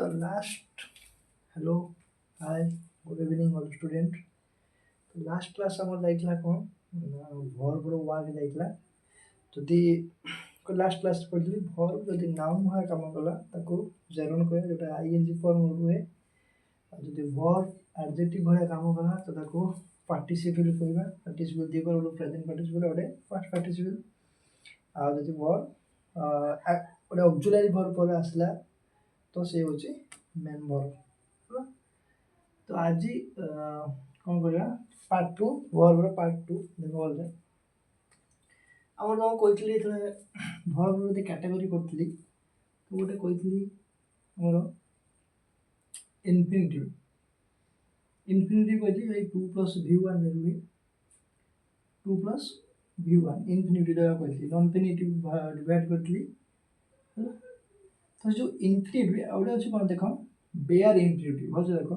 तो last hello hi good evening all student. तो last class आमर जाइला कौन भर्बर वार्क जाइला जदि लास्ट क्लास पढ़ी भर्ब जदि नाउन भाग काम कला ताको जेरोन कहे जोटा आईएनजी फॉर्म रुहे जदि भर्ब एडजेक्टिव भाग काम कला तो ताको पार्टिसिपल कहबा। पार्टिसिपल दी पर गोटे प्रेजेंट पार्टिसिपल गोटे पास्ट पार्टिसिपल आ जदि भर्ब गोटे ऑक्सिलरी भर्ब पर आसला तो से होची मेन भर्ब। तो आज कौन करवा पार्ट टू भर्बर पार्ट टू देख बोलते आम जो कही भर्बर जो कैटेगरी करी तो गोटे कही आमर इनफिनिटिव इनफिनिटिव कही 2 plus V1 रुहे 2 plus V1 infinitive जगह कही नॉन फिनिटिव डिवाइड करी तो जो इनफिनिटिव आउटे अच्छे कौन देख बेयर इनफिनिटिव भल देख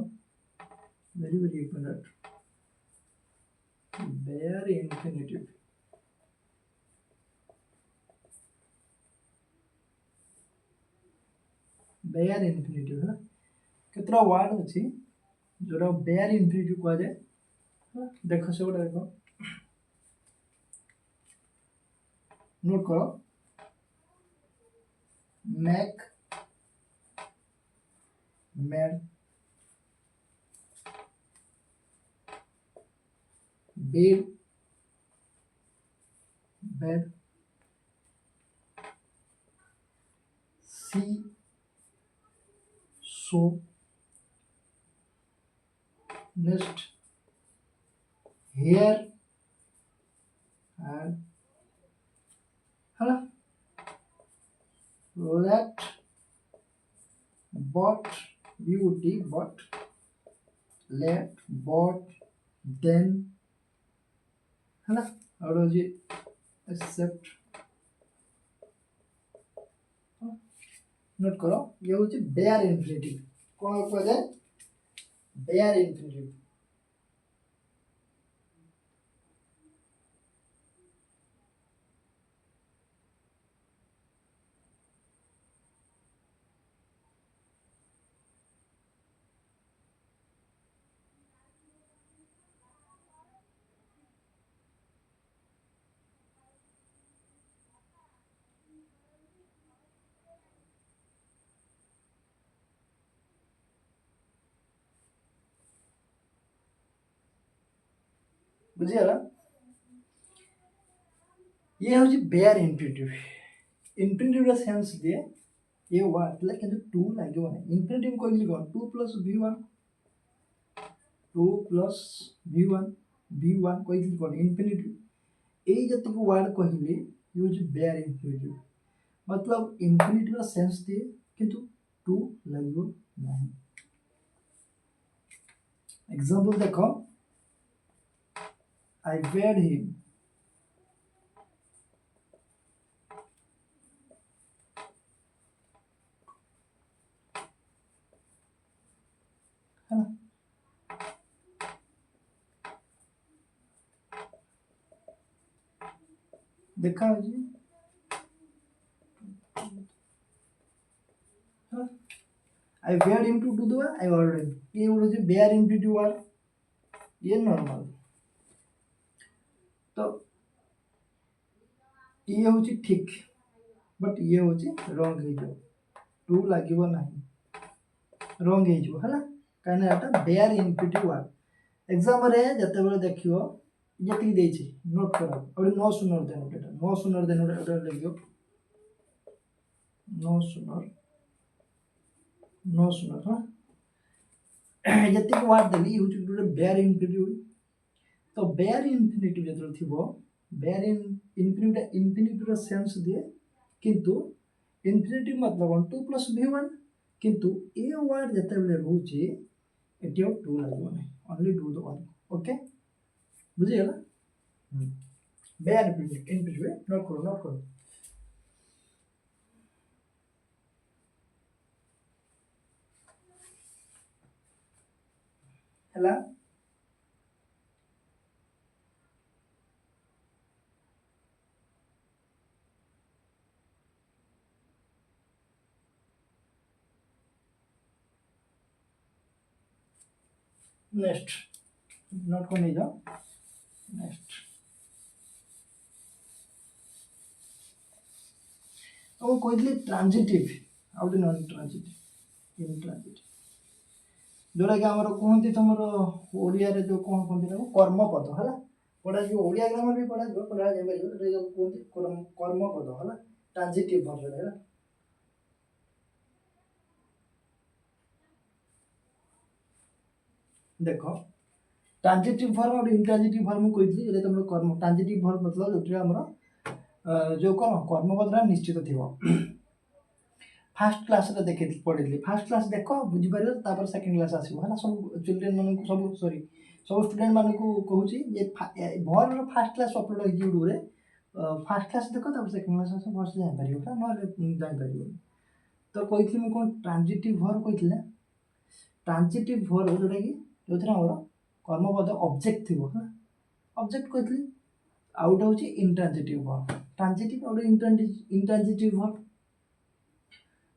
very very important bare infinitive bare infinitive है कितना वर्ड अच्छी जोड़ा bare infinitive कह जाए देख से गोटे देख नोट करो make made bid bed see so nest here and है ना let bought beauty bought let bought then है ना और जी एक्सेप्ट नोट करो ये होची बेयर इनफिनिटिव कौन कह जाए बेयर इनफिनिटिव। बुझिगला ये होची बेयर इनफिनिटिव इनफिनिटिव रा सेंस दिए ये वर्ड ला किंतु 2 लागो नै इनफिनिटिव कहली कोन 2 plus v1 2 plus v1 v1 कहली कोन इनफिनिटिव ए जति को वर्ड कहली यूज बेयर इनफिनिटिव मतलब इनफिनिटिव रा सेंस दिए किंतु 2 लागो नहीं। एग्जांपल देखो I paid him देखा जी I paid him to do the I ordered him ये बोलो जी बेयर इनफिनिटिव वर्ड ये नॉर्मल तो ये होची ठीक बट ये होची रॉन्ग हे जो 2 लागिबो नाही रॉन्ग हे जो हला काने एटा बेयर इनफिनिटिव वर्ड एग्जाम रे जते बेले देखियो जति देछि नोट करो और नो सुनर देन ओटा नो सुनर देन ओटा लिखियो नो सुनर हाँ जति वर्ड देली होची बेयर इनफिनिटिव तो बेयर इनफिनिटिव जते थिबो बेयर इनफिनिटिव इनफिनिटिव सेंस दिए किंतु इनफिनिटिव मतलब 2 प्लस v1 किंतु ए वर्ड जते बेले रहउची एटियो 2 लागो नै only do the one okay बुझि गेला बेयर इनफिनिटिव नोट करो हला नेक्स्ट नोट को नहीं जाओ। नेक्स्ट अब कही ट्रांजिटिव आउ नॉन ट्रांजिटिव इनट्रांजिटिव जोटा कि आमर कहते तुम ओडिया जो कौन कहते कर्मपद है पढ़ा ओडिया ग्रामर भी पढ़ा कहते कर्मपद है ट्रांजिटिव वर्ब है। देख ट्रांजिटिव वर्ब और इंट्रांजिटिव वर्ब मुझे कही तुम कर्म ट्रांजिटिव वर्ब मतलब जो आम जो कौन कर्मपद निश्चित थी फास्ट क्लास देखे पढ़ी फास्ट क्लास देख बुझीपार सेकेंड क्लास आसो है सब चिल्ड्रेन मान सब सॉरी सब स्टूडेंट मान को कहूँ भर फास्ट क्लास अपलोड हो यूट्यूब रे फास्ट क्लास देख सेकेंड क्लास आस भर से जापर ना जापर तो कही मुझे कौन ट्रांजिटिव वर्ब कही ट्रांजिटिव वर्ब जोटा कि जो आम कर्मपद ऑब्जेक्ट थी है ऑब्जेक्ट कही आउट हूँ intransitive verb transitive out intransitive verb.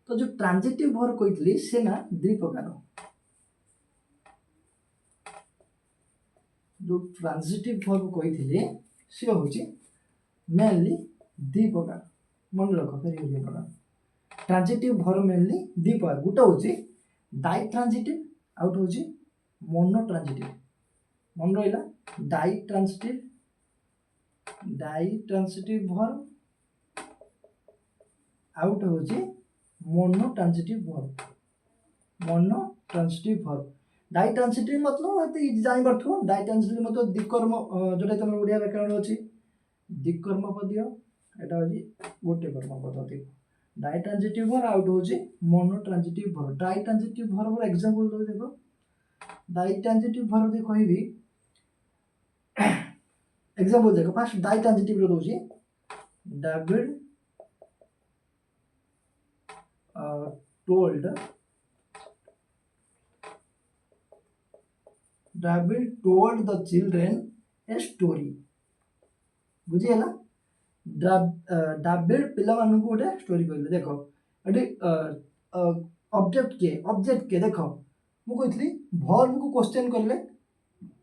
तो जो ट्रांजिटिव वर्ब कही से ना दुई प्रकार जो ट्रांजिटिव वर्ब कही सी हूँ मेनली दुई प्रकार मन रख फेर प्रकार ट्रांजिटिव वर्ब मेनली दुई प्रकार गोटे हूँ डाई ट्रांजिटिव आउट हूँ मोनो ट्रांजिटिव मन रहा डाई ट्रांजिटिव वर्ब आउट हूँ monotransitive verb ditransitive मतलब जान पार डाई ट्रांजिटिव मतलब द्विकर्म जोटा तुम ओडिया व्याकरण अच्छी द्विकर्म पदीय एटा हूँ गोटे कर्म पद डाई ट्रांजिटिव वर्ब आउट हूँ monotransitive verb. Ditransitive verb example दो देखो डाई ट्रांजिटिव वर्ब दे कहबी एग्जांपल देखो फास्ट डाई ट्रांजिटिव रो दोची David told the children a story बुझीगला डेविड पिला मान को गोटे स्टोरी कहले देख ये ऑब्जेक्ट के देख मुझे कही भर्ब को क्वेश्चन कले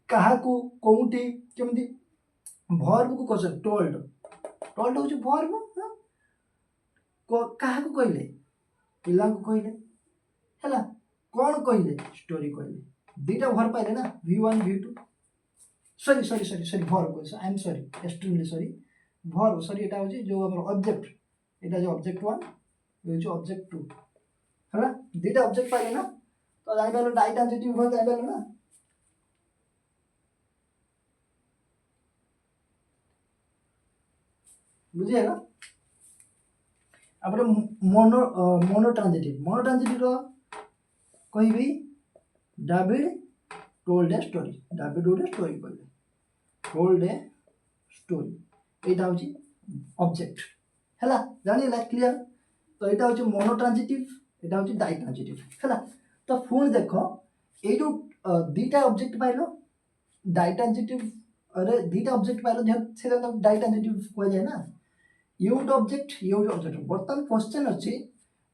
क्या कौटी केमती भर्ब को क्वेश्चन टोल्ड हूँ भर्ब क्या कहले पिला को कहले है कौन कहले स्टोरी कहले दुईटा भर्ब पाइले ना V1 V2 sorry verb I am sorry extremely sorry verb sorry एटा होची जो हमर ऑब्जेक्ट एटा जो ऑब्जेक्ट 1 ये जो ऑब्जेक्ट 2 है दुईटा ऑब्जेक्ट पाइले ना तो जानि पालो डाई ट्रांजिटिव वर्ब जानि पालो ना बुझिए ना après मोनो ट्रांजिटिव रो कहबी David told a story David गोटे स्टोरी कहले टोल्ड ए स्टोरी एटा हूँ ऑब्जेक्ट है जानिला क्लियर तो यहाँ हूँ मोनो ट्रांजिटिव एटा हूँ डाई ट्रांजिटिव है तो पुणी देख ये जो दुईटा ऑब्जेक्ट पाइल डाई ट्रांजिटिव अरे दुईटा ऑब्जेक्ट पाइल से डाई ट्रांजिटिव कह जाए ना ये ऑब्जेक्ट बर्तमान क्वेश्चन अच्छी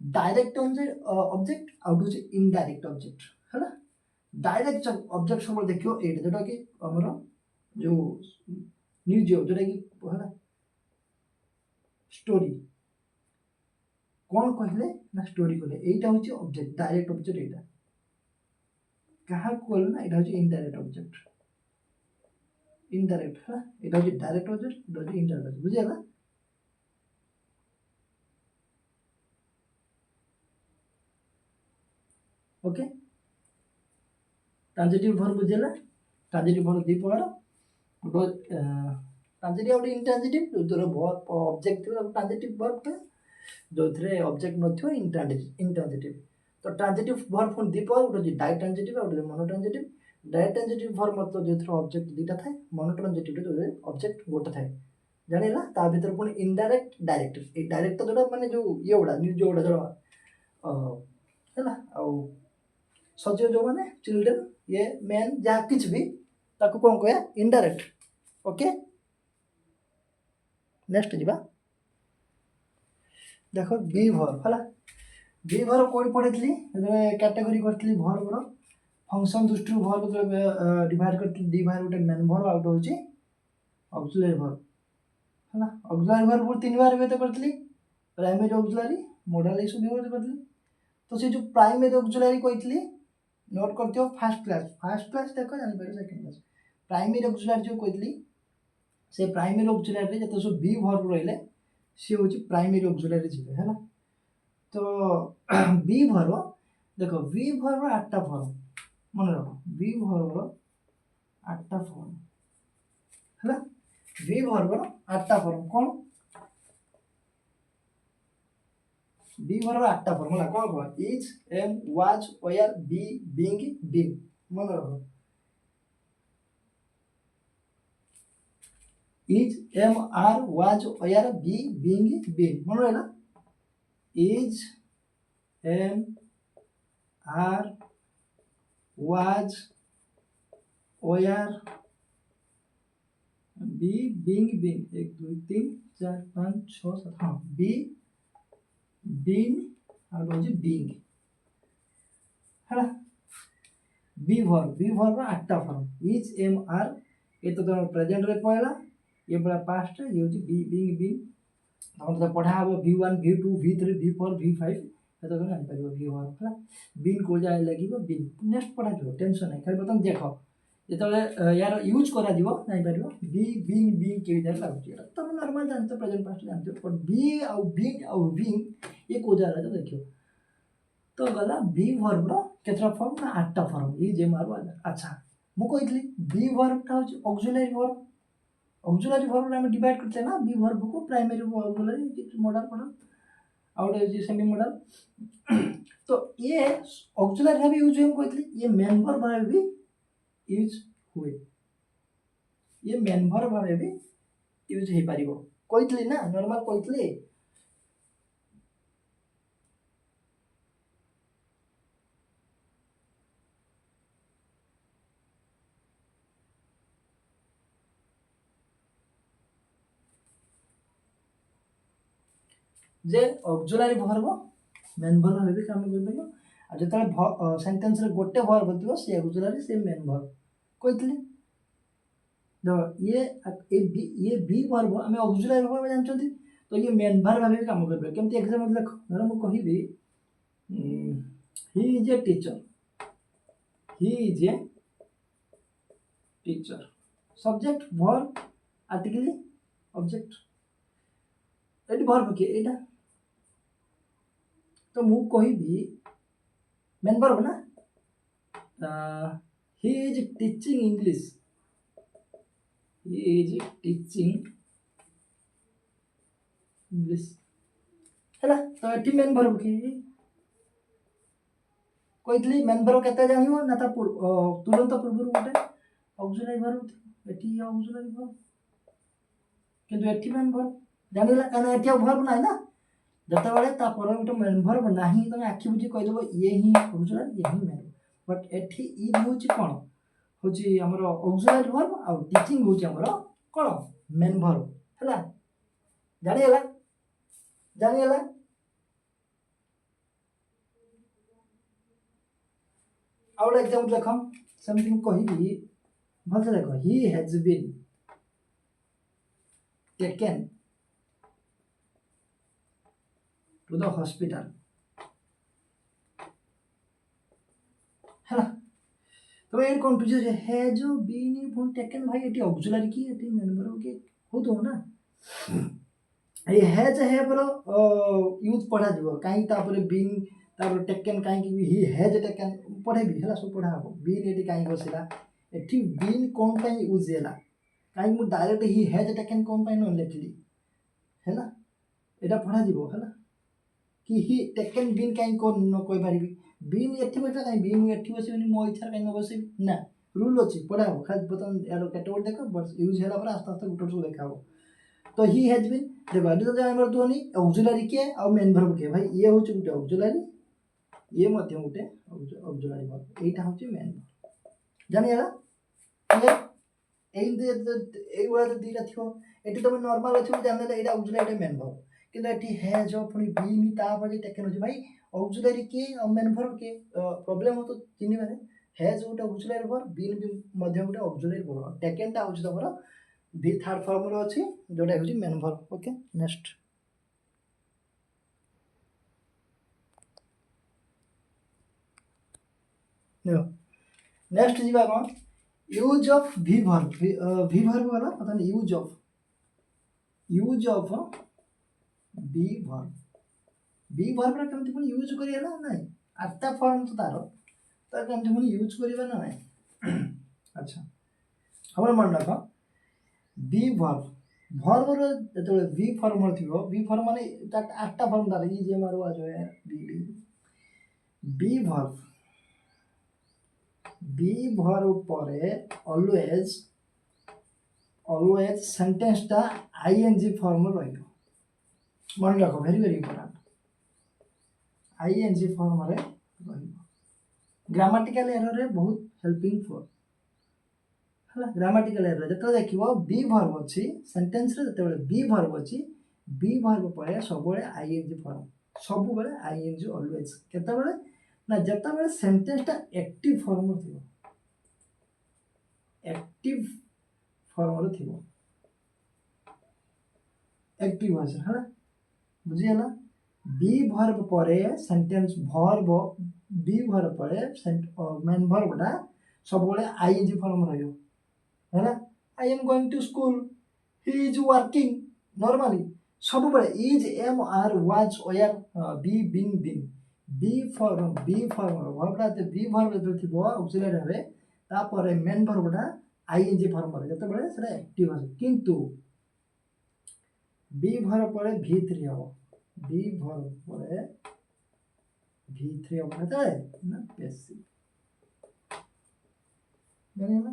डायरेक्ट ऑब्जेक्ट आउट हूँ इनडायरेक्ट ऑब्जेक्ट है डायरेक्ट ऑब्जेक्ट सब देखियो ये जोटा कि आमर जो निर्जीव जोटा कि है स्टोरी कौन कहले ना स्टोरी कहले यहीटा हूँ ऑब्जेक्ट डायरेक्ट ऑब्जेक्ट यहाँ क्या कहले ना यहाँ हूँ इनडायरेक्ट ऑब्जेक्ट इनडायरेक्ट है यहाँ हूँ डायरेक्ट ऑब्जेक्ट यहाँ हूँ इनडायरेक्ट बुझीगला ओके ट्रांजिटिव वर्ब बुझेला ट्रांजिटिव वर्ब दुई प्रकार गोटे ट्रांजिटिव और इंट्रांजिटिव जो वर्ब ऑब्जेक्ट थी ट्रांजिटिव वर्ब था जो ऑब्जेक्ट नथियो इंट्रांजिटिव तो ट्रांजिटिव वर्ब पुणी दुई प्रकार गोटे डाई ट्रांजिटिव और monotransitive ditransitive verb मतलब जो ऑब्जेक्ट दुईटा थाए मोनो ट्रांजिटिव जो ऑब्जेक्ट गोटे थाए जानिला ता भीतर पुणी इनडायरेक्ट डायरेक्ट डायरेक्ट तो जोटा माने जो ये गुड़ा निर्जीव गुड़ा जोड़ा है सजीव जो मैंने चिल्ड्रेन ये मैन जहाँ किच भी ताको कौन कह इनडायरेक्ट ओके नेक्स्ट जीवा देख बी भर्ब है बी भर्ब कौन पढ़ी कैटेगोरी करी भर्बर फंक्शन दृष्टि वर्ब डिवाइड करते दी बाहर गोटे मेन वर्ब आउट होची ऑक्सिलरी वर्ब है ना। ऑक्सिलरी वर्ब तीन बार व्यवहार करतली प्राइमरी ऑक्सिलरी मॉडल सब व्यवहार करतली। तो से जो प्राइमरी ऑक्सिलरी कहतली नोट करथियो फर्स्ट क्लास देखो जानि पारे सेकंड क्लास प्राइमरी ऑक्सिलरी जो कहतली से प्राइमरी ऑक्सिलरी रे जते सब बी वर्ब रहले से होची प्राइमरी ऑक्सिलरी जिवे है ना। तो बी वर्ब देखो बी वर्ब आठटा फॉर्म मन रखो बी वर्ब आठटा फॉर्म है ना। बी वर्ब आठटा फॉर्म कौन बी वर्ब आठटा फॉर्म है कौन कौन is am was were be being been मन रखो is am are was were be being been मन रहला is am are was were be being been 1 2 3 4 5 6 7 हाँ बी बीन और हो बीइंग है ना। बी वर्ब आठटा फॉर्म इज एम आर ये तो तुम प्रेजेंट रे पहला ये बड़ा पास्ट ये होची बी बीइंग बीन हम तो पढ़ा हबो v1 v2 v3 v4 v5 ये तो जानि परिबो v वर्ब है बीन को जाय लागिबो बीन नेक्स्ट पढ़ा जो टेंशन नहीं खाली बतन देखो যেতবে यार यूज करा दिबो नहीं परिबो बी बीइंग बीइंग के विधर लागुची तो हम नॉर्मल जानते प्रेजेंट पास्ट जानते पर बी और बीइंग और बीइंग ये को जा रहा है देखियो तो गला बी वर्ब रो केतरा फॉर्म ना आठटा फॉर्म ये जे मारबो अच्छा मु कहितली बी वर्ब ता होची ऑक्सिलरी वर्ब हम डिवाइड करते ना बी वर्ब को प्राइमरी ऑक्सिलरी मॉडल आउट है सेमी मॉडल तो ये ऑक्सिलरी है भी यूज हम कहितली ये मेन वर्ब है भी यूज हुए ये मेन वर्ब भाबे भी यूज हे पारिबो कहितली ना नॉर्मल कहितली जे ऑक्सिलरी वर्ब मेन वर्ब भाबे काम कर परिबो आ जतले सेंटेंस रे गोटे वर्ब दियो से ऑक्सिलरी से मेन वर्ब कहितली दो ये बी वर्ब हमें ऑक्सिलरी वर्ब जानछथि तो ये मेन वर्ब भाबे काम करबे केमति एग्जांपल देखो धर मु कहिबी he is a teacher subject verb article object एटी वर्ब के एटा तो मु कहिबी मेन वर्ब ना ही इज टीचिंग इंग्लिश है तो एटी मेन वर्ब के कहितली मेन वर्ब केते जानियो ना ता तुरंत पूर्व गोटे auxiliary verb eighty auxiliary verb किंतु एटी मेन वर्ब जानिला काना एटी वर्ब नाही ना जते बेले ता पर गोटे मेन वर्ब नाही तमे आखि बुझी कहि देबो ये ही ऑक्सिलरी ये ही मेन बट एटी इज होची कोन होची हमर ऑक्सिलरी वर्ब आ टीचिंग होची हमर कोन मेन वर्ब हला जानिला और एग्जांपल देखो समथिंग कहिबी भल से देखो he has been taken to the hospital है तो ये कंफ्यूजन है जो बीन फोन टेकन भाई एटी ऑक्सिलरी की एटी मेन वर्ब के हो तो ना ये हैज है पर यूज पढ़ा जीवो काई तापर बीन तापर टेकन काई की ही हैज टेकन पढ़े भी हला सब पढ़ा हो बीन एटी काई बसिला एटी बीन कोन काई यूज हैला काई मु डायरेक्ट ही हैज टेकन कोन काई न लेखली हैला एटा पढ़ा जीवो हला कि ही टेकन बीन काई कोन न कोइ पारिबी बीन एठी बटा काई बीन एठी बसिबनी मो इच्छा काई न बसि ना रूल अछि पढ़ा हो खाली बतन यार कैटेगोरी देखो बस यूज हैला पर आस्ते आस्ते गुटो सब देखाबो तो ही हैज बीन देखो एटी तो जानबर दोनी ऑक्सिलरी के और मेन वर्ब के भाई ये होची गुटे ऑक्सिलरी ये मध्य गुटे ऑक्सिलरी वर्ब एटा होची मेन जानियाला क्लियर एई दे एई वाला तो दीटा थियो एटी तो नॉर्मल अछि जानले एटा ऑक्सिलरी मेन वर्ब किंतु एटी हैज अपनी बीन ता पर टेकन होची भाई ऑक्सिलरी के और मेन वर्ब के प्रॉब्लम हो तो चिन्ह माने हैज गोटे ऑक्सिलरी वर्ब, बीन भी मध्य गोटे ऑक्सिलरी वर्ब, टेकन टा होची तमरो बी थर्ड फॉर्म रो अछि जोटा होची main verb. Okay next next जीवा कोन use of V verb, V verb वाला पता नहीं use of be verb, be verb रा केमति पुनी यूज करिया ना नहीं आठटा फॉर्म तो तारो तो केमति पुनी यूज करिया ना नहीं अच्छा हमर मन रखो बी वर्ब वर्ब रो जतले वी फॉर्म थिबो वी फॉर्म माने आठटा फॉर्म तार ई जे मारो आ जो है बी वर्ब परे ऑलवेज सेंटेंस टा आईएनजी फॉर्म रहिबो मन रखो very very important ING form रे रहिबो ग्रामेटिकल एरर रे बहुत हेल्पिंग फॉर हला ग्रामेटिकल एरर जतो देखिबो बी वर्ब अछि सेंटेंस रे जते बी वर्ब अछि बी वर्ब परे सब बेले आईएनजी फॉर्म सब बेले आईएनजी ऑलवेज केते बेले ना जते बेले सेंटेंस टा एक्टिव फॉर्म रे थिबो एक्टिव फॉर्म रे थिबो एक्टिव वॉइस हला बुझी हला बी वर्ब परे सेंटेंस वर्ब बी वर्ब परे मेन वर्ब टा सब बेले आईएनजी फॉर्म रहियो है I am going to school he is working normally सब बेले is am are was were be been be form verb टा बी वर्ब जो थिबो ऑक्सिलरी हबे तापर मेन वर्ब टा आईएनजी फॉर्म रे जते बेले सेटा एक्टिव है किंतु बी वर्ब परे v3 हो बी वर्ब परे v3 हो मतलब ना पैसिव जानिए ना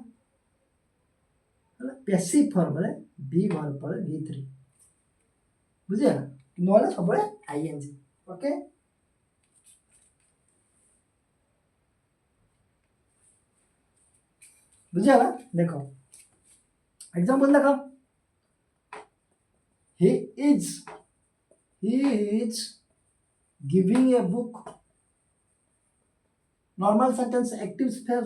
पैसिव फॉर्म रे बी वर्ब परे v3 बुझे नोले सब आईएनजी ओके बुझे ना देखो एग्जांपल देखो he is giving a book normal sentence active space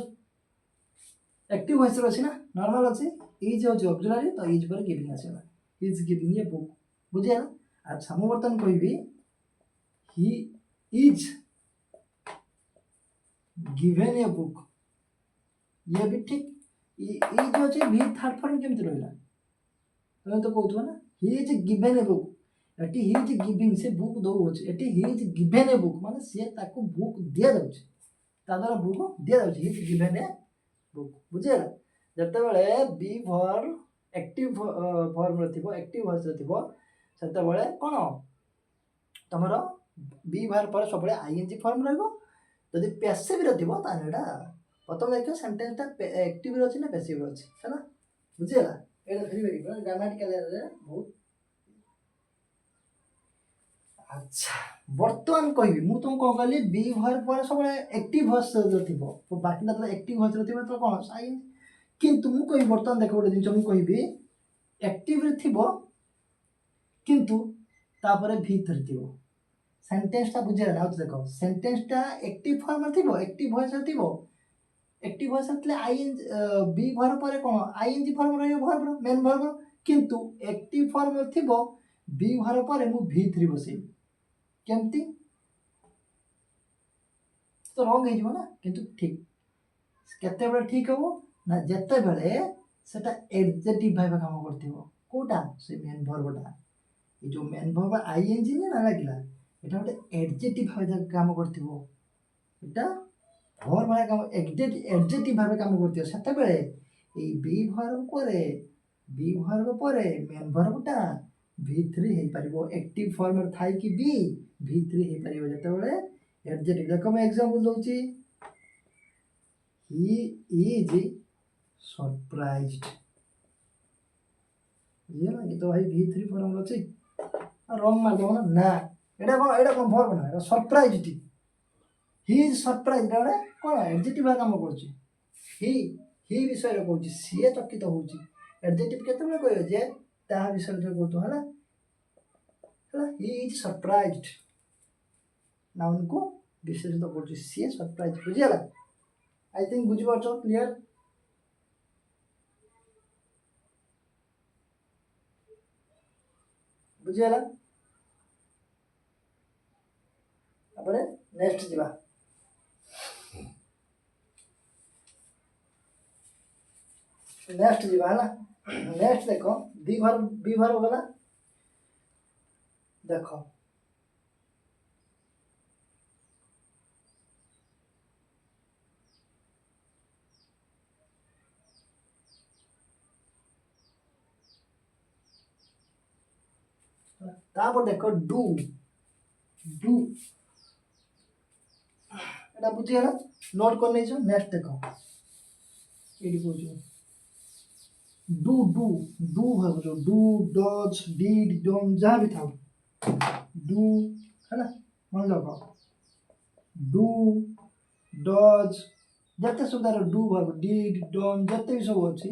active voice अछि ना नॉर्मल अछि इज हो ऑक्सिलरी तो इज पर गिविंग आसेला इज गिविंग ए बुक बुझे ना अच्छा मु बर्तन कहबी he is given a book ये भी ठीक इज हो छै भी थर्ड फॉर्म केमति रहला तमे तो कहथो ना he is given a book एटी ही इज गिविंग से बुक दो होछ एटी he is given a book माने से ताको बुक दिया जाउछ ता द्वारा बुक दिया जाउछ he is given a book बुझेला जते बेले बी वर्ब एक्टिव फॉर्म रे थिबो एक्टिव वॉइस रे थिबो सेते बेले कोन तमरो बी वर्ब पर सब बेले आईएनजी फॉर्म रहबो जदि पैसिव रे थिबो तानेडा प्रथम देखियो सेंटेंस टा एक्टिव रे अछि ना पैसिव रे अछि हैना बुझेला एटा वेरी वेरी ग्रामेटिकल एरर रे बहुत अच्छा बर्तमान कहबी मु तुम को कहली बी वर्ब पर सब एक्टिव वॉइस रे थिबो तो बाकी मतलब एक्टिव वॉइस रे थिबो तो कोन साइन किंतु मु कहबी बर्तमान देखो गोटे दिन मु कहबी एक्टिव रे थिबो किंतु तापर v3 थिबो सेंटेंस टा बुझे ना देखो सेंटेंस टा एक्टिव फॉर्म रे थिबो एक्टिव वॉइस रे थिबो एक्टिव वॉइस रे आईएन बी वर्ब पर कोन आईएनजी फॉर्म रहयो वर्ब मेन वर्ब किंतु एक्टिव फॉर्म रे थिबो बी वर्ब पर मु v3 बसै केमती तो रॉन्ग है जीवो ना किंतु ठीक केते बेले ठीक हो ना जते बेले सेटा एडजेक्टिव भाबे काम करथिबो कोटा से मेन वर्बटा ए जो मेन वर्ब आईएनजी ना लागिला एटा गोटे एडजेक्टिव भाबे काम करथिबो एटा वर्ब भाबे काम एडजेक्टिव भाबे काम करथिबो सेते बेले ए बी वर्ब परे मेन वर्बटा v3 हे परिबो एक्टिव फॉर्म रे थाई कि बी v3 हे परिबो जते बेले एडजेक्टिव देखो मैं example Dochi he is surprised ये ना ये तो भाई v3 फॉर्म रे अछि रॉन्ग मार दो ना एटा कोन वर्ब ना एटा surprised he is surprised Etah cone adjective भाबे काम करछि ही विषय रे कहछि से चकित होछि एडजेक्टिव केते बेले कहयो जे ता विषय रे कहतो हला ही इज सरप्राइज्ड नाउन को विशेषित करछि से सरप्राइज बुझियला आई थिंक बुझिपारछ क्लियर बुझिगला तापर नेक्स्ट जीवा नेक्स्ट जीवा है ना नेक्स्ट देखो बी भर गला देखो तापर देखो डू डू एटा बुझिगला नोट कर नहीं नेक्स्ट देखो ये कहूँ डू डू डू भाव डू डज डिड डन जहाँ भी था डू है ना मन लगा डू डज जते सुधार डू भाव डिड डन जते भी सब अच्छी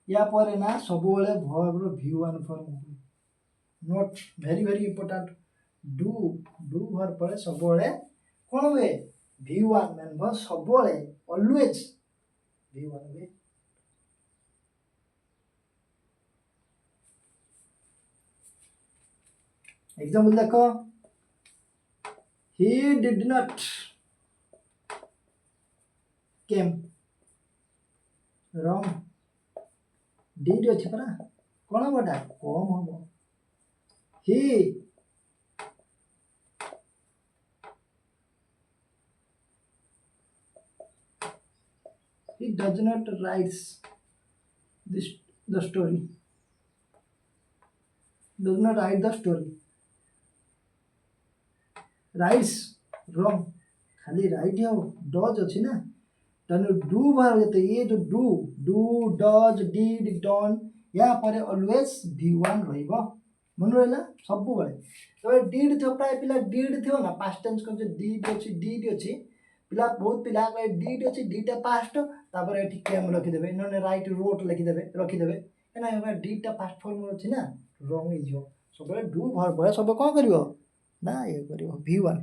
या पर ना सब verb V1 form note very very important do do verb पर सब कौन हुए V1 मेन सब ऑलवेज V1 हुए एग्जाम्पल देखो he did not came wrong did अच्छे परा कौन बटा कम हम he does not writes this the story does not write the story rights wrong खाली राइट है डज अच्छी ना तेणु डू बाहर जाते ये जो do do does did done या पर ऑलवेज V1 रहिबो मन रहला सब बेले तो डिड थो प्राय पिला डिड थो ना पास्ट टेंस को डिड अच्छी पिला बहुत पिला डिड अच्छी डिटा पास्ट तापर एठी केम रखी देबे नने राइट रोट लिखि देबे रखी देबे एना एबा डिटा पास्ट फॉर्म अच्छी ना रॉन्ग हो जिवो सब डू भर भर सब कोन करिवो ना ये करिवो V1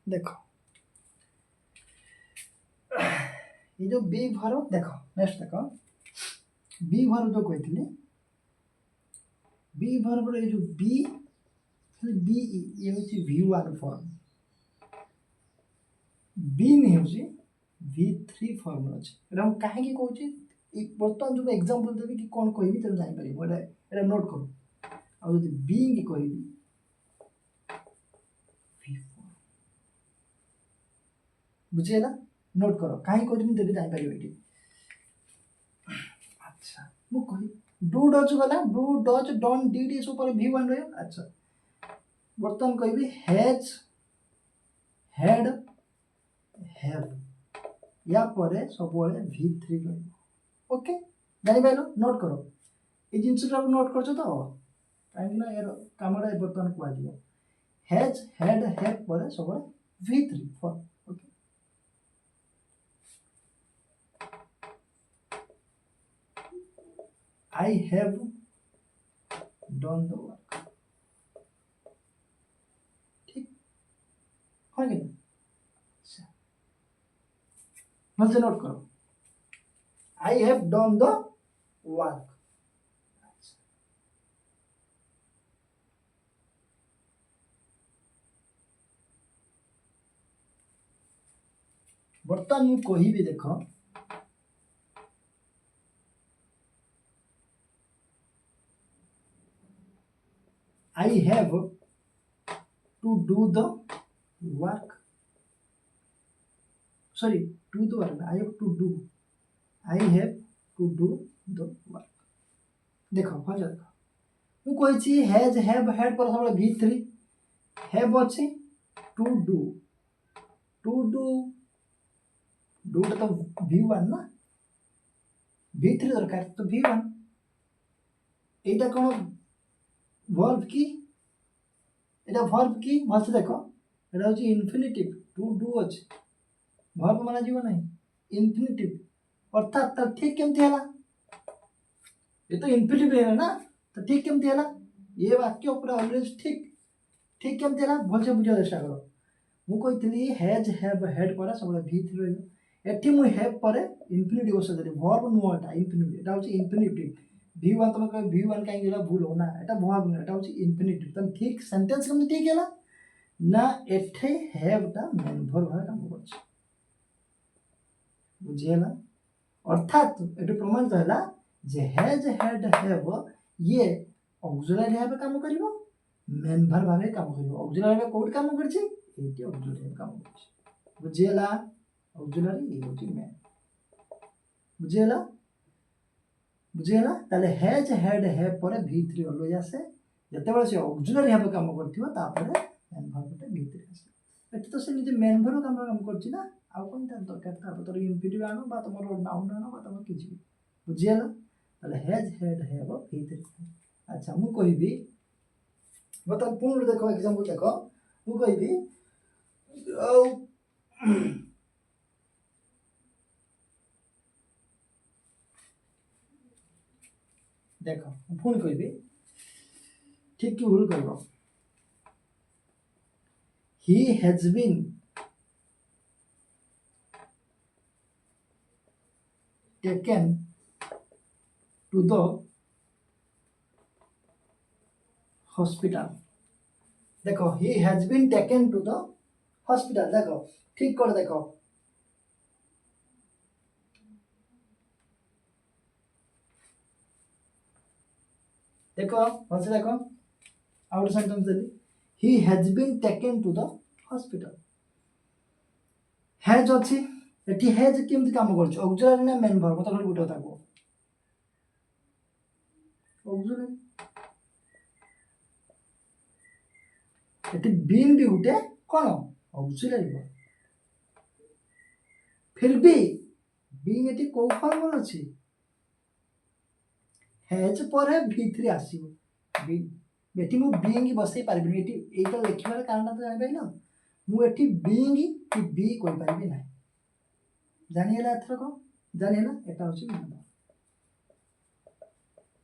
देखो ये जो बी भर देखो नेक्स्ट देखो बी भर जो कहते बी भर पर ये जो बी खाली बी ये होची V1 फॉर्म बी नहीं होची V3 फॉर्म अछि एरा हम काहे की कहूची बर्तमान जो एग्जांपल देबी कि कोन कहबी त जानि पारि मोडा एरा नोट करू आ जदि बी की कहबी V4 बुझिएला नोट करो काहे कहबी देबी जानि पारि एठी अच्छा मु कहि डू डज गला डू डज डन डिड इस ऊपर V1 रहे अच्छा बर्तमान कहबी हैज हैड हैव या पर सब V3 रहे ओके जानि पाइलो नोट करो ये जिनसटा नोट करछो तो काहे ना यार कामडा बर्तमान को आजियो हैज हैड हैव पर सब V3 for okay I have done the work ठीक हो गया अच्छा नोट करो I have done the work. बर्तमान मु कहिबी देखो I have to do the work. Sorry, do the work. I have to do. I have to do the work. देखो हो जा देखो मु कहि छी हैज हैव हैड पर सब V3 हैव अछि टू डू डू तो V1 ना V3 दरकार तो V1 एटा कोन वर्ब की एटा वर्ब की भलसे देखो एटा होची इन्फिनिटिव टू डू अछि वर्ब माना जीव नहीं इन्फिनिटिव अर्थात त ठीक केमती हला ये तो इन्फिनिटिव है ना तो ठीक केमती हला ये वाक्य ऊपर ऑलवेज ठीक ठीक केमती है भलसे बुझा चेष्टा कर मु कही हैज हैव हेड पर सब V3 रही एठी मु हैव पर इन्फिनिटिव बस देली वर्ब नुह एटा इन्फिनिटिव एटा होची इन्फिनिटिव V1 तुम कह V1 कहीं गेला भूल हो ना एटा वर्ब नुह एटा होची इन्फिनिटिव तन ठीक सेंटेंस केमती ठीक हैला ना एठे हैव टा मेन वर्ब भाग काम करछ बुझियला अर्थात एटु प्रमाण रहला जे हैज हैड हैव ये ऑक्सिलरी हैव काम करिवो मेन वर्ब भागे काम करिवो ऑक्सिलरी हैव कोड काम करछि एटी ऑक्सिलरी हैव काम करछि बुझियला ऑक्सिलरी ये होछि मेन बुझियला बुझियला ताले हैज हैड हैव पर V3 ऑलवेज आसे जते बेले से ऑक्सिलरी हैव काम करथिवो तापर मेन वर्ब टा V3 आसे एटी तो से निजे मेन वर्ब काम करछि ना आउ कोन ता दरकार था तोर इन्फिनिटिव आनो बा तमरो नाउन आनो बा तमरो किछि बुझियला ताले हैज हैड हैव V3 अच्छा मु कहबी बता पूर्ण देखो एग्जांपल देखो मु कहबी देखो पुणी कहबी ठीक कि भूल करबो he has been taken to the hospital देखो he has been taken to the hospital देखो ठीक कर देखो देखो भलसे देखो out sentence Delhi he has been taken to the hospital has अछि एटी has केमति काम करछ ऑक्सिलरी ना मेन वर्ब मत खाली गुटे था को ऑक्सिलरी एटी बीन भी गुटे कोन ऑक्सिलरी वर्ब फिर भी बीन एटी को फॉर्म अछि हैज पर V3 आसीबो बी बेटी मु बीइंग बसै पारबिनी एटी एटा लिखिबार कारण त जानि पाइलो मु एटी बीइंग कि बी कोइ पारबी नै जानिएला एथर को जानिएला एटा होची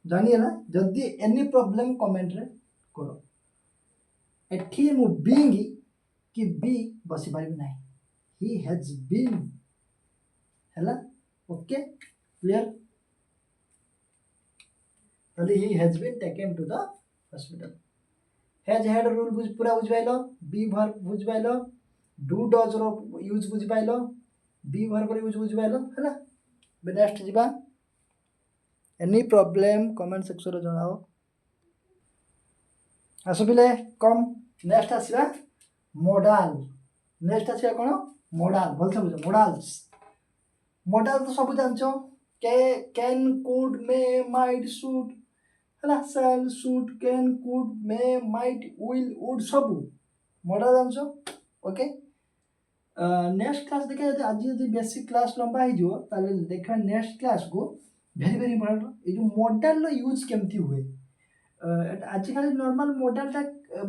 जानिएला जदी एनी प्रॉब्लम कमेंट रे करो एठी मु बीइंग कि बी बसि पारबी नै ही हैज बीन हैला ओके क्लियर ताले he has been taken to the hospital has had rule बुझ पूरा बुझ पाइलो बी वर्ब बुझ पाइलो डू डज रो यूज बुझ पाइलो बी वर्ब रो यूज बुझ पाइलो हैला बे नेक्स्ट जिबा एनी प्रॉब्लम कमेंट सेक्शन रे जणाओ आसबिले कम नेक्स्ट आसीबा मॉडल नेक्स्ट आसीबा कोन मॉडल बोलछो बुझ मॉडल्स मॉडल तो सब जानछो can could may might should हला shall should can could may might will would सब मॉडल जानछो ओके नेक्स्ट क्लास देखा आज यदि बेसिक क्लास लंबा ही जो ताले देखा नेक्स्ट क्लास को वेरी वेरी इंपोर्टेंट ए जो मॉडल लो यूज केमती हुए आज खाली नॉर्मल मॉडल टा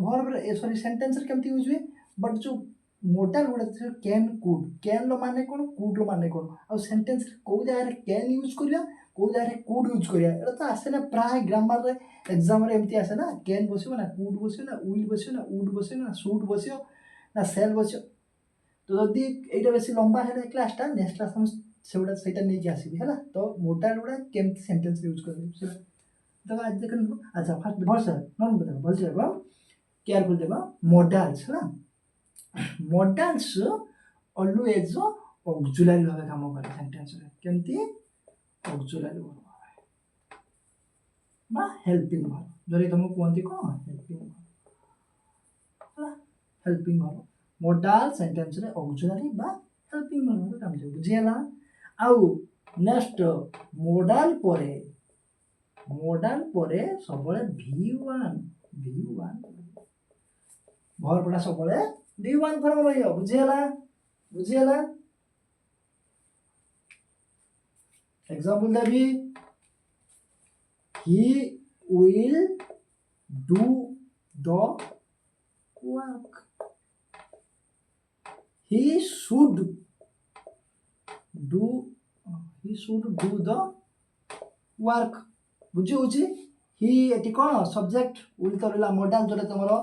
वर्ब सॉरी सेंटेंस रे केमती यूज हुए बट जो मॉडल गुडा कैन कुड कैन लो माने कोन कुड लो माने कोन आ सेंटेंस रे को जाय रे कैन यूज करिया को जाय रे कुड यूज करिया एटा तो आसे ना प्राय ग्रामर रे एग्जाम रे एमती आसे ना कैन बसियो ना कुड बसियो ना विल बसियो ना वुड बसियो ना शुड बसियो ना सेल बसियो तो जदी एटा बेसी लंबा हेले क्लास टा नेक्स्ट क्लास हम सेउडा सेटा नै कि आसीबी हैला तो मॉडल गुडा केमती सेंटेंस यूज करबे सेला तो आज देखन अच्छा फर्स्ट वर्ष नॉन बता बोलछे देखो केयरफुल देखो मॉडल्स है मॉडल्स ऑलवेज ऑक्सिलरी भाবে काम करे सेंटेंस रे केमती ऑक्सिलरी वर्ब बा हेल्पिंग वर्ब जरे तुम कोनती को helping verb helping verb model sentence रे ऑक्सिलरी बा हेल्पिंग वर्ब काम जे बुझियला आउ नेक्स्ट मॉडल परे सबले V1 वर्बटा सबले V1 फॉर्म रहियो बुझियला example Devi he will do the work he should do the work बुझी ही एटी कोन सब्जेक्ट विल तो रहला मॉडल जोले तमरो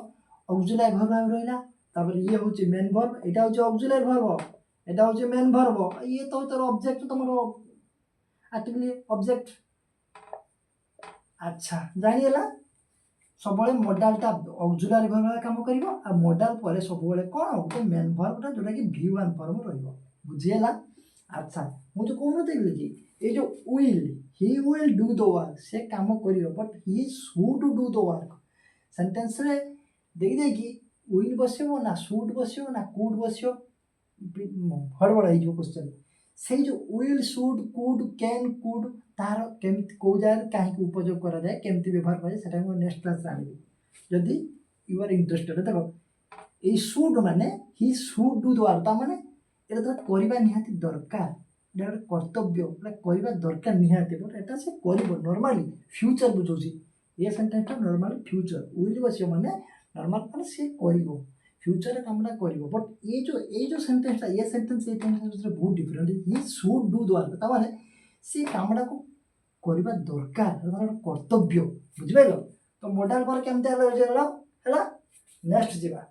ऑक्सिलरी वर्ब भाव रहिला तापर ये होची मेन वर्ब एटा होची ऑक्सिलरी वर्ब एटा होची मेन वर्ब ये तो तोर ऑब्जेक्ट तमरो आर्टिकल ऑब्जेक्ट अच्छा जानिएला सबले मॉडलटा ऑक्सिलरी वर्ब काम करिवो आ मॉडल परे सबले कोन होते मेन वर्बटा जोटा कि V1 फॉर्म रहिवो बुझिएला अच्छा मु जो कोन देली कि ए जो will he will do the work से काम करिवो but he should do the work sentence रे देई कि विल बसियो ना शुड बसियो ना कुड बसियो हड़बड़ है जो क्वेश्चन से जो will should could can could तार केमती को जगह कहीं उपयोग करा जाए केमती व्यवहार करा जाए सेटा मो नेक्स्ट क्लास रे आनिबी जदी यू आर इंटरेस्टेड देखो ए शुड माने ही शुड डू द वर्क ता माने एटा तो करबा निहाती दरकार एटा कर्तव्य एटा करबा दरकार निहाती बट एटा से करबो नॉर्मली फ्यूचर बुझोसी ये सेंटेंस नॉर्मली फ्यूचर विल बसियो माने नॉर्मल माने से करबो फ्यूचर रे कामटा करिवो बट ये जो सेंटेंस ये सेंटेंस रे बहुत different he should do the work ता माने से कामटा को करबा दरकार तार कर्तव्य बुझिबैलो तो मॉडल पर केमते हला नेक्स्ट जिबा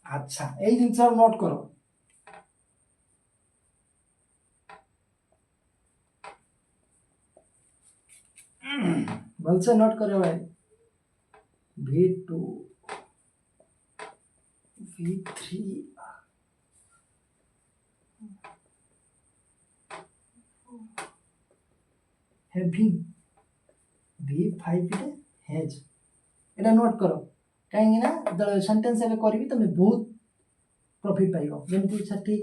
अच्छा এই জিনিসটা নোট করো বলছে নোট করে ভাই V2 V3 having V5 रे हैज एटा नोट करो कहीं ना सेंटेंस एबे करबी तमे बहुत प्रॉफिट पाइबो जेमति छठी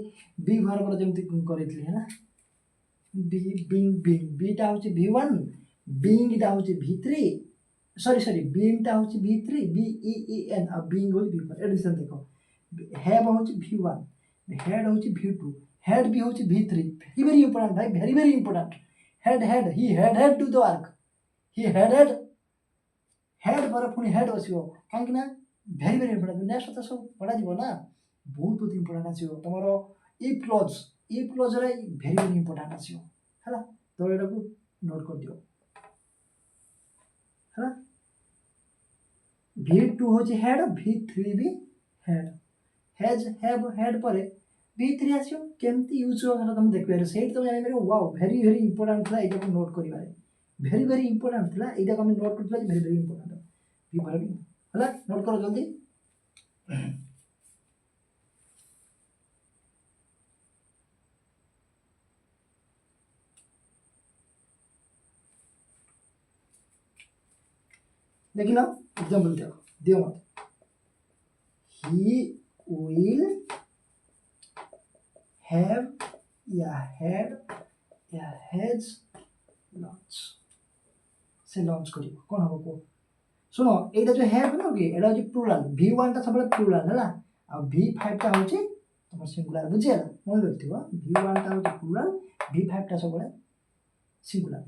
बी वर्ब जेमति करितली है ना बी बीइंग बीइंग बीटा होची V1 बीइंग टा होची V3 सॉरी बीइंग टा होची V3 B E E N आ बीइंग होची V4 एडिशन देखो हैव होची V1 हेड होची V2 हेड भी होची V3 वेरी वेरी इंपोर्टेंट भाई very very important had he had to the work he had पर पुणी हेड बसिबो काहेकि ना वेरी वेरी इंपोर्टेंट नेक्स्ट तो सब पढ़ा जीवो ना बहुत बहुत इंपोर्टेंट आसीबो तमरो इफ क्लॉज रे वेरी वेरी इंपोर्टेंट आसीबो हला तो एटा को नोट कर दियो हला V2 होची हेड V3 भी हेड हैज हैव हेड पर V3 आसीबो केमती यूज हो तुम देखबे सेट तुम जानि मेरे वाओ वेरी वेरी इंपोर्टेंट था एटा को नोट करिबारे वेरी वेरी इंपोर्टेंट था एटा को हम नोट करथला वेरी वेरी इंपोर्टेंट भी भरबी हला नोट करो जल्दी देखिन एग्जांपल दियो मत ही विल हैव या हैड या हैज लॉन्च से लॉन्च करियो कोन हबो को सुनो एटा जो हैव न कि एटा जो प्लुरल V1 ता सबले प्लुरल हला आ V5 ता होची तमर सिंगुलर बुझियला मन रखथिबो V1 ता होची प्लुरल V5 ता सबले सिंगुलर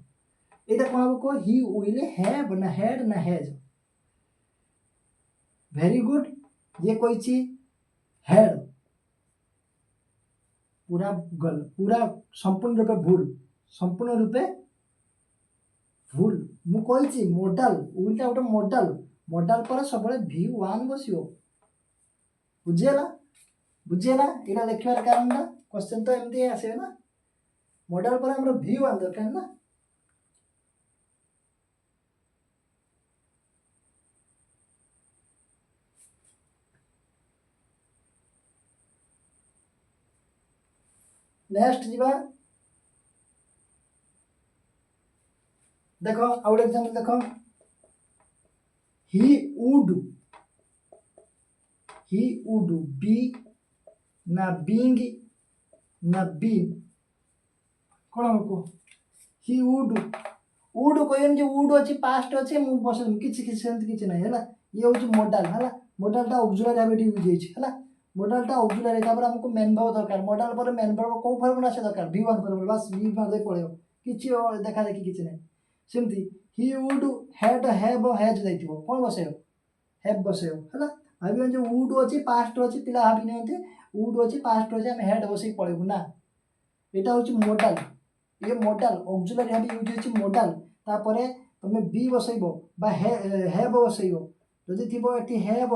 एटा कोन हबो को ही विल हैव ना हैड ना हैज वेरी गुड ये कोई ची हैड पूरा संपूर्ण रूपे भूल मु कहिछि मॉडल उल्टा गोटे मॉडल पर सबले V1 बसियो बुझिएला एटा लिखिबार कारण ना क्वेश्चन तो एमती आसे ना मॉडल पर हमर V1 दरकार ना नेक्स्ट जीवा देखो आउट एग्जांपल देखो ही वुड बी ना बीइंग ना बीइंग कोन हमको he would coin J would अछि पास्ट अछि मु बस किछि सेंत किछि नै हला ये होछि मॉडल हला मॉडल ता ऑक्सिलरी हैबिट यूज होइछि हला मॉडल टा ऑक्सिलरी तापर हमको मेन वर्ब दरकार मॉडल पर मेन वर्ब को फॉर्म आसे दरकार V1 फॉर्म बस V1 दे पळेओ किछि देखा देखि किछि नै सेमती he would had have has दैथिबो कोन बसेयो हैव बसेयो हला भाबी जे वुड अछि पास्ट अछि पिला भाबी नथि वुड अछि पास्ट अछि हम हैड बसै पळेबु ना एटा होछि मॉडल ये मॉडल ऑक्सिलरी हैबिट यूज होछि मॉडल तापरे तुम बी बसैब बा हेब बसैब जदि थी एटी हेब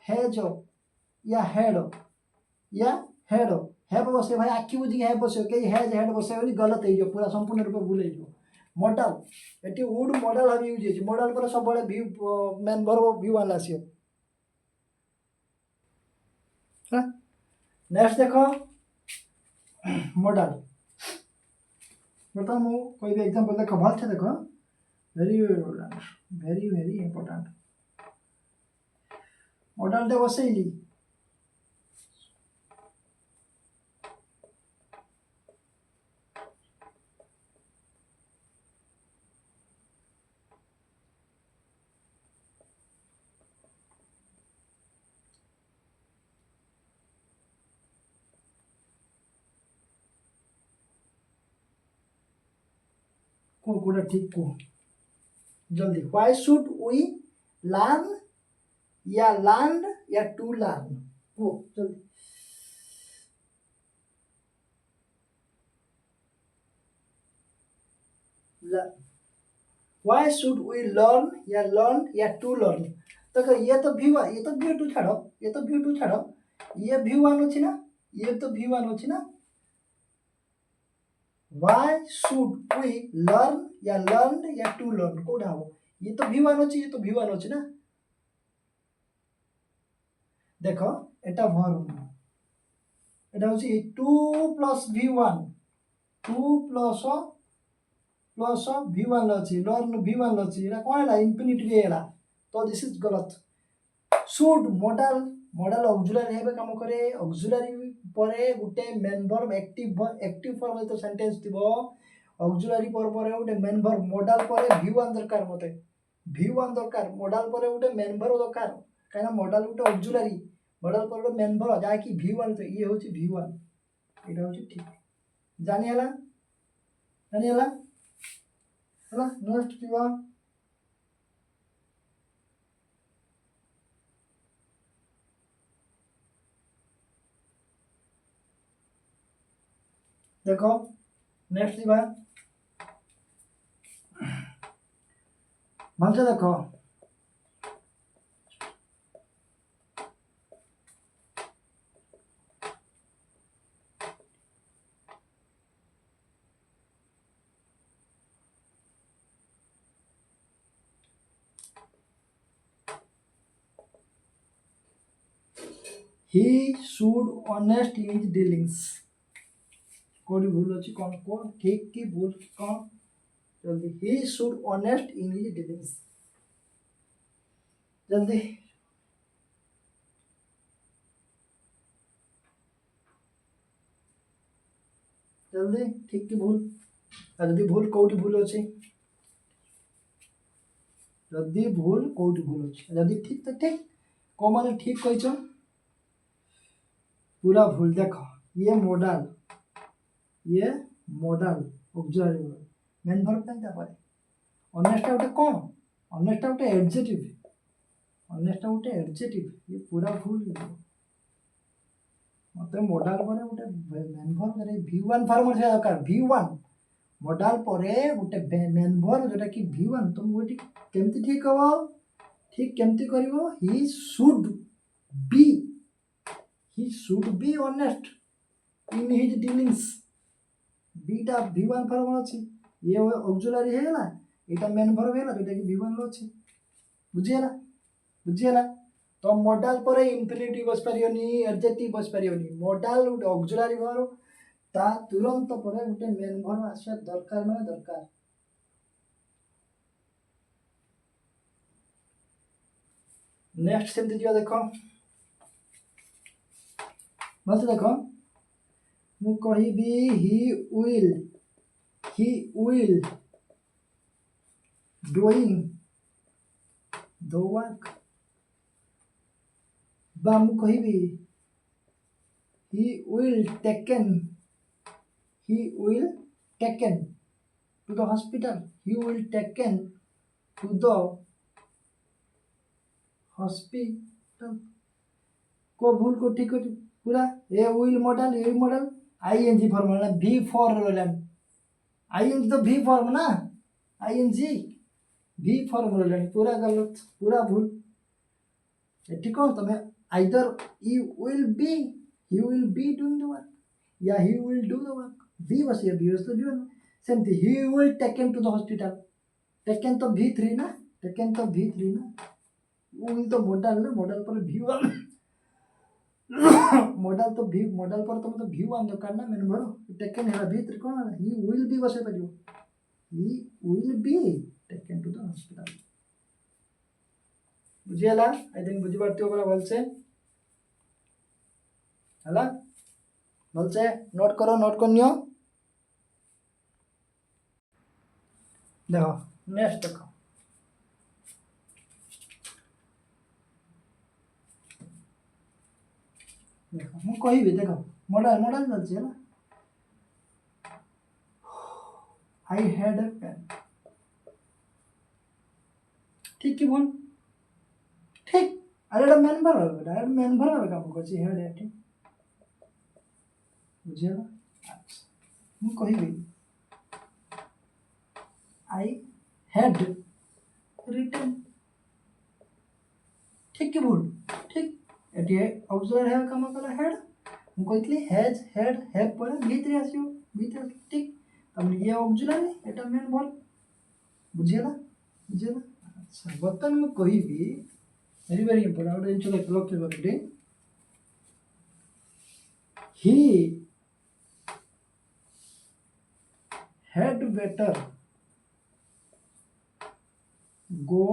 हेज या हेड हेब बसे भाई आखि बुझी हेब बस कहीं हेज हेड बस गलत हो पूरा संपूर्ण रूप भूल हो मॉडल ये वुड मॉडल भाव यूज होती मॉडल पर सब भ्यू मेन वर्ब भ्यू वाला आसो नेक्स्ट देख मॉडल बर्तमान मुझे कह एग्जांपल देख भल से देख very very very important model टे बसैली कोड़ा ठीक को जल्दी व्हाई शुड वी लर्न या लर्न या टू लर्न वो जल्दी व्हाई शुड वी लर्न या टू लर्न तो ये तो व्यू टू छाड़ो ये व्यू वन अच्छी ना ये तो व्यू वन अच्छी ना Why should we learn या to learn कोड़ा हो ये तो V1 अच्छी ये तो V1 अच्छी ना देखो एटा वर्ब एटा होची 2 plus V1 2 plus V1 अच्छी learn V1 अच्छी एटा कौन है इंफिनिटी है तो दिस इज गलत should मॉडल ऑक्सिलरी हेबे काम करे ऑक्सिलरी परे गुटे मेन वर्ब एक्टिव फॉर्म तो सेंटेंस थिबो ऑक्सिलरी पर गुटे मेन वर्ब मॉडल परे V1 दरकार मते V1 दरकार मॉडल परे गुटे मेन वर्ब दरकार काना मॉडल गुटे ऑक्सिलरी मॉडल पर गुटे मेन वर्ब जा कि V1 तो ये होची V1 एटा होची ठीक जानि हला हला नेक्स्ट दिवा देखो नेक्स्ट दिवा मन से देखो he should honest in his dealings कोडी भूल अछि कौन ठीक की भूल कौन जल्दी he should honest in his dealings जल्दी ठीक की भूल जल्दी भूल कोडी भूल अछि जल्दी भूल कोडी भूल अछि जल्दी ठीक तो ठीक को माने ठीक कहछ पूरा भूल देखो ये ऑक्सिलरी मेन वर्ब केनता पारे ऑनेस्ट आउट कौन ऑनेस्ट आउट एडजेक्टिव ये पूरा भूल मते मॉडल पर गुटे मेन वर्ब रे V1 फॉर्म से दरकार V1 मॉडल पर गुटे मेन वर्ब जोटा कि V1 तुम गोटी केमती ठीक हो ठीक केमती करिवो he should be honest in his dealings बीटा V1 फॉर्म अछि ये ऑक्सिलरी हेला एटा मेन वर्ब हेला जोटा कि V1 लो अछि बुझियला तो मॉडल पर इंफिनिटी बस परियोनी एडजेक्टिव बस परियोनी मॉडल उट ऑक्सिलरी वर्ब ता तुरंत पर गुटे मेन वर्ब आसे दरकार माने दरकार नेक्स्ट सेम दिया देखो मत देखो मु कहिबी he will doing the work बा मु कहिबी he will taken to the hospital he will taken to the hospital को भूल को ठीक पूरा ए विल मॉडल आईएनजी फॉर्म ना V4 रोलन आईएनजी तो V फॉर्म ना आईएनजी भी फॉर्म पूरा गलत पूरा भूल एटी कौन तुम either he will be doing the work या he will do the work be बसिए बी बस बी सेमती he will taken to the hospital taken तो V3 ना टेकन तो V3 ना विल तो मॉडल ना मॉडल पर V1 मॉडल तो भी मॉडल पर तो मतलब V1 दरकार ना मेन भरो टेकन है V3 कौन है ही विल बी बसे परियो he will be taken to the hospital बुझिएला आई थिंक बुझी पारती हो भलसे हला भलसे नोट करो नोट करनियो देखो नेक्स्ट देखो देखो मु कहबी देखो मॉडल मॉडल चलछि हला I had a pen ठीक की भूल ठीक अरे এটা মেন ভার্ব হবে এটা মেন ভার্ব হবে কাম করছি হেড है ठीक বুঝিয়ে না আচ্ছা মু কহিবি I had written ठीक की भूल ठीक এটি অবজার্ভ है কাম করা হেড মু কইতলি হ্যাজ হেড হ্যাভ পরে ভিতরে আসিও ভিতরে ঠিক তাহলে ये অক্সিলারি এটা মেন ভার্ব বুঝিয়ে না আচ্ছা বর্তমান মু কহিবি very important ଗୋଟେ ଜିନିଷ ଦେଖ ଲକ୍ଷ୍ୟ କରିବି he had better go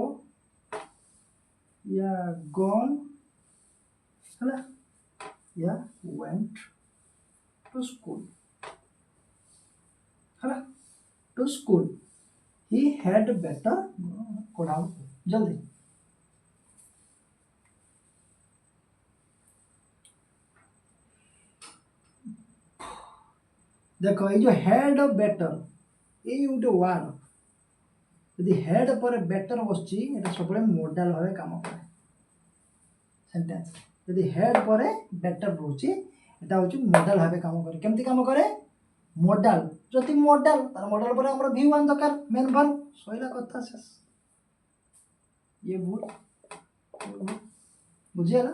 या gone है या went to school है to school he had better कोडाओ जल्दी देखो ये जो हेड बेटर ये गोटे वार्ड यदि हेड पर बेटर बसची एटा सब मॉडल भाव काम करे सेंटेंस यदि हेड पर बेटर रोची एटा होची मॉडल भाव काम करे केमती काम करे मॉडल जति मॉडल तार मॉडल पर हमर V1 दरकार मेन वर्ब सोइला कथा शेष ये भूल बुझिएला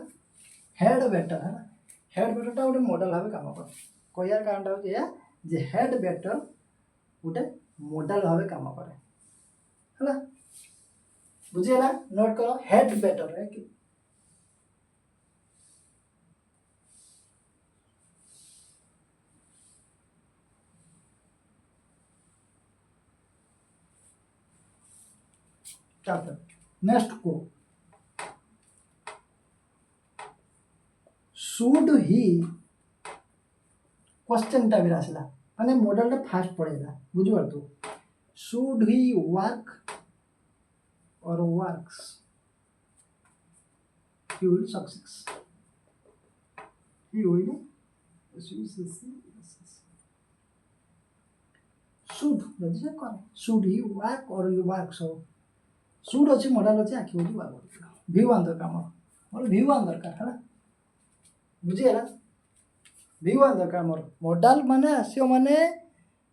हेड बेटर है हेड बेटर टा गोटे मॉडल भाव काम करे कहयार कारण टा होची जे हेड बेटर गोटे मॉडल भाव काम करे है बुझिएला नोट करो हेड बेटर है कि चैप्टर नेक्स्ट को शुड ही क्वेश्चन टा भी आसला माने मॉडल टा फास्ट पड़ेगा बुझी पारतु शुड ही वर्क और works he will success he will should बुझे कौन should he work or you work so should अच्छी मॉडल अच्छी आखि बुझी वर्क V1 दरकार मोर V1 दरकार है बुझिए ना V1 दरकार मोर मॉडल माने आसियो माने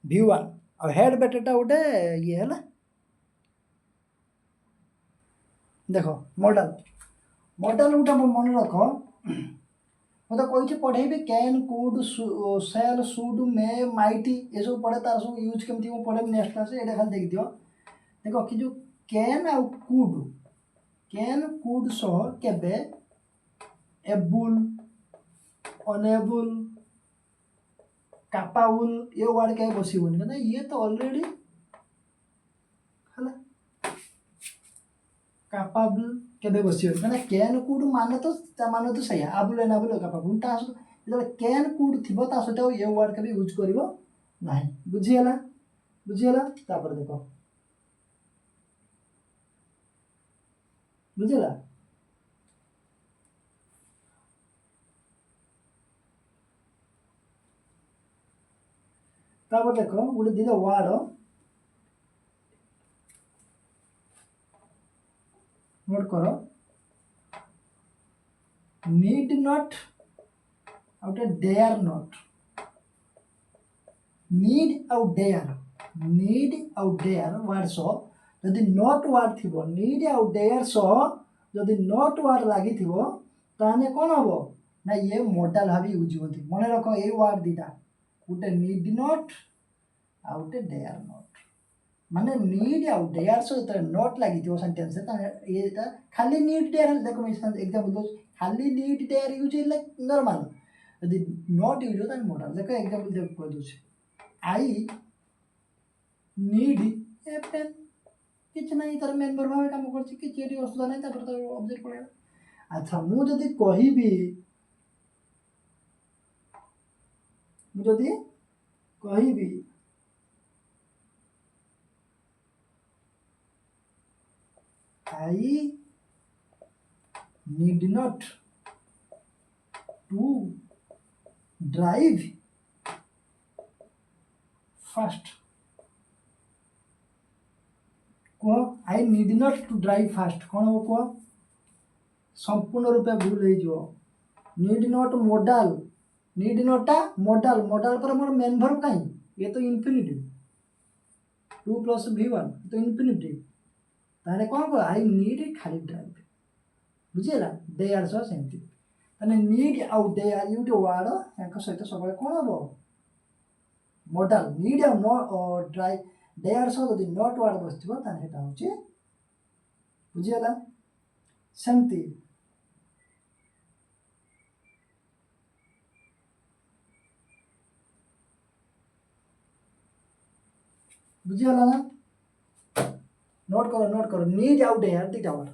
V1 और हेड बेटरटा गोटे ये है ना देखो मॉडल मॉडल गोटे मन रख मत कही पढ़ेबी can could shall should may might ये सब पढ़े तार सब यूज केमती मु पढ़ेबी नेक्स्ट क्लास एटा खाली देखि दियो देखो कि जो कैन आ कुड सह केबे एबुल अनेबुल कैपेबल ये वर्ड के बसिबोनी ना ये तो ऑलरेडी है कैपेबल केबे बसिबोनी माने कैन कुड माने तो सही आबुल एनाबुल कैपेबल ता जो कैन कुड थिबो ता सते ये वर्ड के भी यूज करिवो नाही बुझिएला तापर देखो बुझिएला तापर देखो गोटे दिले वर्ड नोट करो नीड नॉट आउट डेयर नॉट नीड आउ डेयर नीड आउ डेयर वार्ड सह जदि नॉट वार्ड थिबो नीड आउ डेयर सह जदि नॉट वार्ड लागि थिबो ताने कोन हबो ना ये मॉडल भाबी यूज होती मने रखो ए वार्ड दीटा गुटे नीड नॉट आउ गुटे डेयर नॉट माने नीड आउ डेयर सह त नॉट लागि थिबो सेंटेंस ता एटा खाली नीड डेयर देखो मैं एग्जांपल दो खाली need dare use like normal यदि नॉट यूज होता है मॉडल देखो एग्जांपल दे को दो आई नीड ए पेन किछ नहीं तार मेन वर्ब भाबे काम करछि कि चेरी असुविधा नहीं तापर तो ऑब्जेक्ट पड़ेगा अच्छा मु जदी कहिबी मु जदी कहिबी I need not to drive fast कह I need not to drive fast कौन हो कह संपूर्ण रूपे भूल हो नीड नॉट मॉडल नीड नॉटा मॉडल मॉडल पर मोर मेन वर्ब कहीं ये तो इन्फिनिटिव 2 प्लस V1 तो इन्फिनिटिव ताने कौन को आई नीड खाली ड्राइव बुझिला दे आर सो सेमती ताने नीड आउ दे आर यूट वर्ड याक सहित सब कौन हबो मॉडल नीड आउ नो ड्राइव दे आर सो जदि नॉट वर्ड बसथिबो ताने हेटा होची बुझिला सेमती बुझिला ना नोट करो नीड आउ डेयर दीटा वर्ड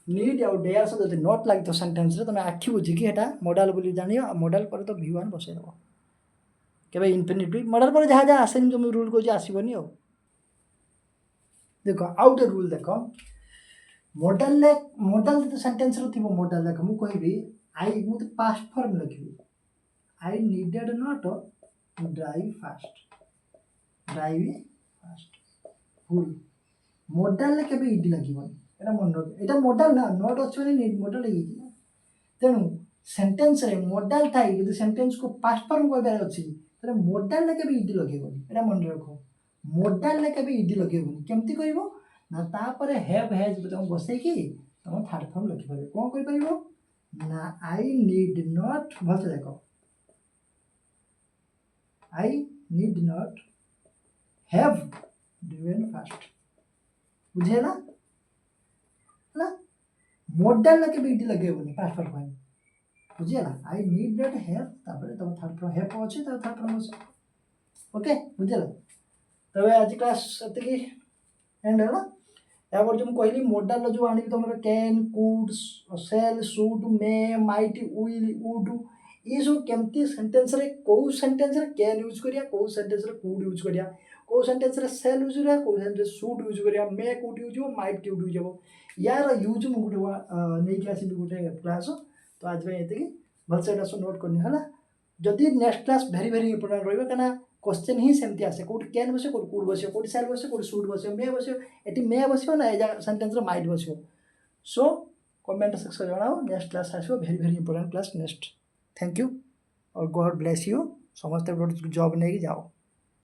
नीड आउ डेयर सो जदि नॉट लागि तो सेंटेंस रे तमे आखि बुझी कि हेटा मॉडल बोली जानियो मॉडल पर तो V1 बसै दबो केबे इन्फिनिटिव मॉडल पर जहाँ जहाँ आसेनि जो रूल को आसबनी आ देख आउटे रूल देख मॉडल तो सेंटेंस रो थिबो मॉडल देख मु कहबी आई मु तो पास्ट फॉर्म लिखबी I needed not drive fast फुल मॉडल केबे इडी लागिबनी एटा मन रख एटा मॉडल ना नॉट अछि नीड मॉडल हे तेनु सेंटेंस रे मॉडल थाई यदि सेंटेंस को पास्ट फॉर्म कहबार अछि तरे मॉडल ले केबे इडी लगेबनी एटा मन रखो मॉडल ले केबे इडी लगेबनी केमती कहबो ना तापर हैव हैज तुम बसै कि तुम थर्ड फॉर्म लिखि परबे कोन कहि परबो ना आई नीड नॉट भलसे देखो I need not have driven fast बुझे ना मॉडल ले केबे इडी लगेबनी पास्ट फॉर्म बुझिला आई नीड नॉट हैव तापर तुम थर्ड फॉर्म हैव अछि त थर्ड फॉर्म अछि ओके बुझिला तबे आज क्लास एतिकी एंड है ना यापर जो कहली मॉडल जो आनी तुम can could shall should may might will would ये सब केमती सेंटेंस रे को सेंटेंस रे कैन यूज करिया को सेंटेंस रे कुड यूज करिया को सेंटेंस रे सेल यूज करिया को सेंटेंस शुड यूज करिया मे कुड यूज हो माइट कुड यूज हो यार यूज मु गुटे नै क्लास भी गुटे क्लास तो आज भाई एतिकी भलसे एटा सो नोट करनी हला जदि next class very very important रहइबो कना क्वेश्चन ही सेमती आसे कोड कैन बसे कोड कुड बसे कोड सेल बसे कोड शुड बसे मे बसे एटी मे बसे ना एजा सेंटेंस रे माइट बसे सो कमेंट सेक्शन जणाओ नेक्स्ट क्लास आसो very very important class next thank you और गॉड ब्लेस यू समस्त जॉब नहीं जाओ।